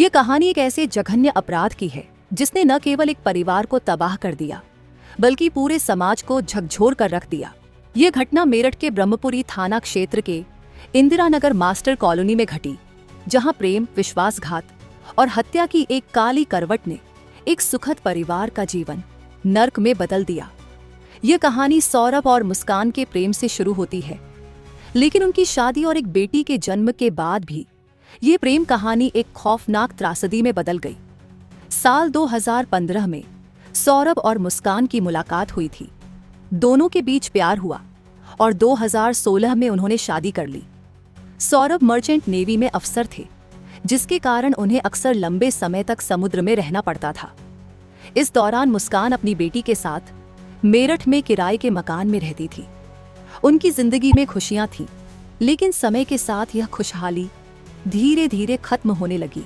ये कहानी एक ऐसे जघन्य अपराध की है जिसने न केवल एक परिवार को तबाह कर दिया बल्कि पूरे समाज को झकझोर कर रख दिया। ये घटना मेरठ के ब्रह्मपुरी थाना क्षेत्र के इंदिरा नगर मास्टर कॉलोनी में घटी, जहां प्रेम, विश्वासघात और हत्या की एक काली करवट ने एक सुखद परिवार का जीवन नर्क में बदल दिया। ये कहानी सौरभ और मुस्कान के प्रेम से शुरू होती है, लेकिन उनकी शादी और एक बेटी के जन्म के बाद भी ये प्रेम कहानी एक खौफनाक त्रासदी में बदल गई। साल 2015 में सौरभ और मुस्कान की मुलाकात हुई थी। दोनों के बीच प्यार हुआ और 2016 में उन्होंने शादी कर ली। सौरभ मर्चेंट नेवी में अफसर थे, जिसके कारण उन्हें अक्सर लंबे समय तक समुद्र में रहना पड़ता था। इस दौरान मुस्कान अपनी बेटी के साथ मेरठ में किराए के मकान में रहती थी। उनकी जिंदगी में खुशियां थीं, लेकिन समय के साथ यह खुशहाली धीरे धीरे खत्म होने लगी।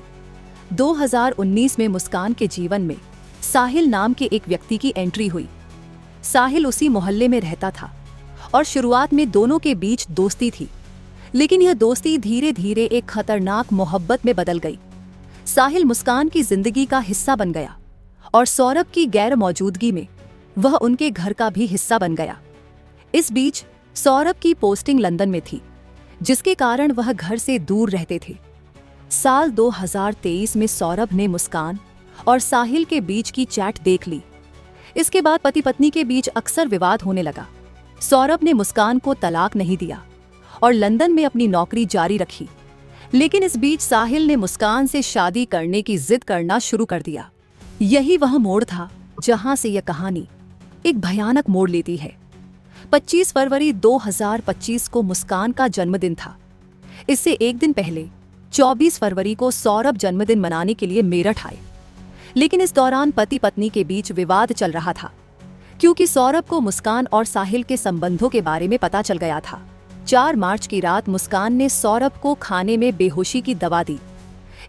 2019 में मुस्कान के जीवन में साहिल नाम के एक व्यक्ति की एंट्री हुई। साहिल उसी मोहल्ले में रहता था और शुरुआत में दोनों के बीच दोस्ती थी, लेकिन यह दोस्ती धीरे धीरे एक खतरनाक मोहब्बत में बदल गई। साहिल मुस्कान की जिंदगी का हिस्सा बन गया और सौरभ की गैर मौजूदगी में वह उनके घर का भी हिस्सा बन गया। इस बीच सौरभ की पोस्टिंग लंदन में थी, जिसके कारण वह घर से दूर रहते थे। साल 2023 में सौरभ ने मुस्कान और साहिल के बीच की चैट देख ली। इसके बाद पति पत्नी के बीच अक्सर विवाद होने लगा। सौरभ ने मुस्कान को तलाक नहीं दिया और लंदन में अपनी नौकरी जारी रखी, लेकिन इस बीच साहिल ने मुस्कान से शादी करने की जिद करना शुरू कर दिया। यही वह मोड़ था जहां से यह कहानी एक भयानक मोड़ लेती है। 25 फरवरी 2025 को मुस्कान का जन्मदिन था। इससे एक दिन पहले 24 फरवरी को सौरभ जन्मदिन मनाने के लिए मेरठ आए, लेकिन इस दौरान पति पत्नी के बीच विवाद चल रहा था, क्योंकि सौरभ को मुस्कान और साहिल के संबंधों के बारे में पता चल गया था। 4 मार्च की रात मुस्कान ने सौरभ को खाने में बेहोशी की दवा दी।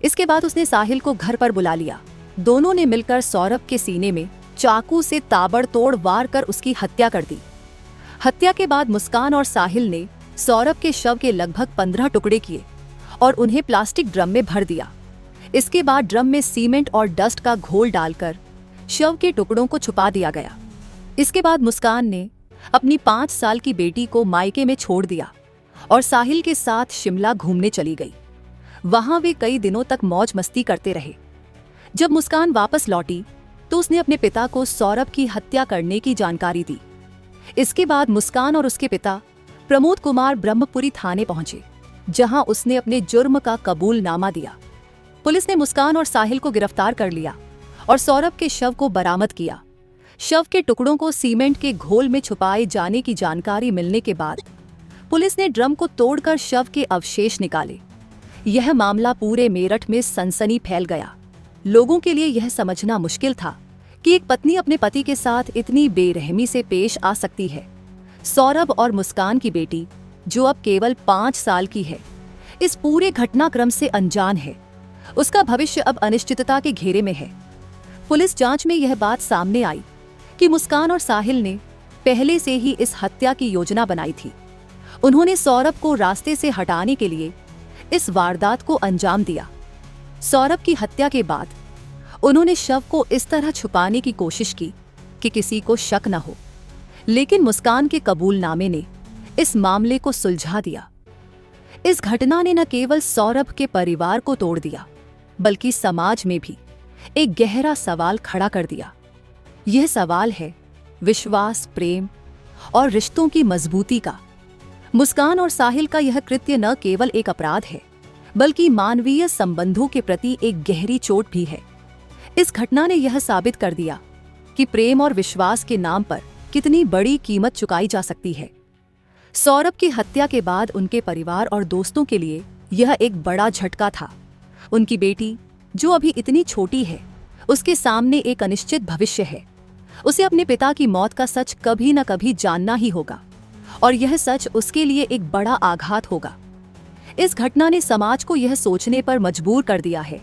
इसके बाद उसने साहिल को घर पर बुला लिया। दोनों ने मिलकर सौरभ के सीने में चाकू से ताबड़तोड़ वार कर उसकी हत्या कर दी। हत्या के बाद मुस्कान और साहिल ने सौरभ के शव के लगभग 15 टुकड़े किए और उन्हें प्लास्टिक ड्रम में भर दिया। इसके बाद ड्रम में सीमेंट और डस्ट का घोल डालकर शव के टुकड़ों को छुपा दिया गया। इसके बाद मुस्कान ने अपनी 5 साल की बेटी को मायके में छोड़ दिया और साहिल के साथ शिमला घूमने चली गई। वहां वे कई दिनों तक मौज मस्ती करते रहे। जब मुस्कान वापस लौटी तो उसने अपने पिता को सौरभ की हत्या करने की जानकारी दी। इसके बाद मुस्कान और उसके पिता प्रमोद कुमार ब्रह्मपुरी थाने पहुंचे, जहां उसने अपने जुर्म का कबूलनामा दिया। पुलिस ने मुस्कान और साहिल को गिरफ्तार कर लिया और सौरभ के शव को बरामद किया। शव के टुकड़ों को सीमेंट के घोल में छुपाए जाने की जानकारी मिलने के बाद पुलिस ने ड्रम को तोड़कर शव के अवशेष निकाले। यह मामला पूरे मेरठ में सनसनी फैल गया। लोगों के लिए यह समझना मुश्किल था कि एक पत्नी अपने पति के साथ इतनी बेरहमी से पेश आ सकती है। सौरभ और मुस्कान की बेटी, जो अब केवल 5 साल की है, इस पूरे घटनाक्रम से अनजान है। उसका भविष्य अब अनिश्चितता के घेरे में है। पुलिस जांच में यह बात सामने आई कि मुस्कान और साहिल ने पहले से ही इस हत्या की योजना बनाई थी। उन्होंने सौरभ को रास्ते से हटाने के लिए इस वारदात को अंजाम दिया। सौरभ की हत्या के बाद उन्होंने शव को इस तरह छुपाने की कोशिश की कि किसी को शक न हो, लेकिन मुस्कान के कबूलनामे ने इस मामले को सुलझा दिया। इस घटना ने न केवल सौरभ के परिवार को तोड़ दिया, बल्कि समाज में भी एक गहरा सवाल खड़ा कर दिया। यह सवाल है विश्वास, प्रेम और रिश्तों की मजबूती का। मुस्कान और साहिल का यह कृत्य न केवल एक अपराध है, बल्कि मानवीय संबंधों के प्रति एक गहरी चोट भी है। इस घटना ने यह साबित कर दिया कि प्रेम और विश्वास के नाम पर कितनी बड़ी कीमत चुकाई जा सकती है। सौरभ की हत्या के बाद उनके परिवार और दोस्तों के लिए यह एक बड़ा झटका था। उनकी बेटी, जो अभी इतनी छोटी है, उसके सामने एक अनिश्चित भविष्य है। उसे अपने पिता की मौत का सच कभी न कभी जानना ही होगा और यह सच उसके लिए एक बड़ा आघात होगा। इस घटना ने समाज को यह सोचने पर मजबूर कर दिया है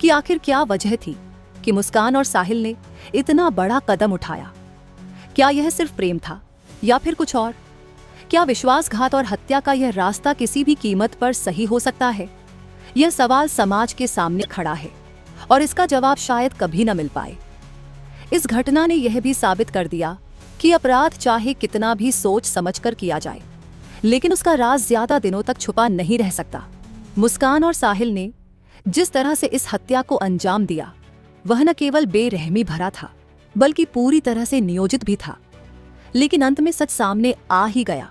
कि आखिर क्या वजह थी कि मुस्कान और साहिल ने इतना बड़ा कदम उठाया। क्या यह सिर्फ प्रेम था या फिर कुछ और? क्या विश्वासघात और हत्या का यह रास्ता किसी भी कीमत पर सही हो सकता है? यह सवाल समाज के सामने खड़ा है। और इसका जवाब शायद कभी न मिल पाए। इस घटना ने यह भी साबित कर दिया कि अपराध चाहे कितना भी सोच समझकर किया जाए, लेकिन उसका राज ज्यादा दिनों तक छुपा नहीं रह सकता। मुस्कान और साहिल ने जिस तरह से इस हत्या को अंजाम दिया, वह न केवल बेरहमी भरा था, बल्कि पूरी तरह से नियोजित भी था। लेकिन अंत में सच सामने आ ही गया।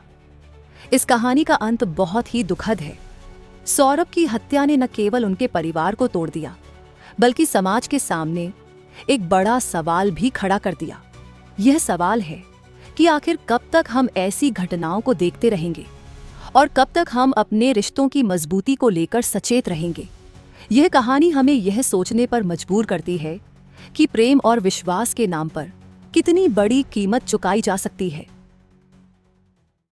इस कहानी का अंत बहुत ही दुखद है। सौरभ की हत्या ने न केवल उनके परिवार को तोड़ दिया, बल्कि समाज के सामने एक बड़ा सवाल भी खड़ा कर दिया। यह सवाल है कि आखिर कब तक हम ऐसी घटनाओं को देखते रहेंगे और कब तक हम अपने रिश्तों की मजबूती को लेकर सचेत रहेंगे। यह कहानी हमें यह सोचने पर मजबूर करती है कि प्रेम और विश्वास के नाम पर कितनी बड़ी कीमत चुकाई जा सकती है।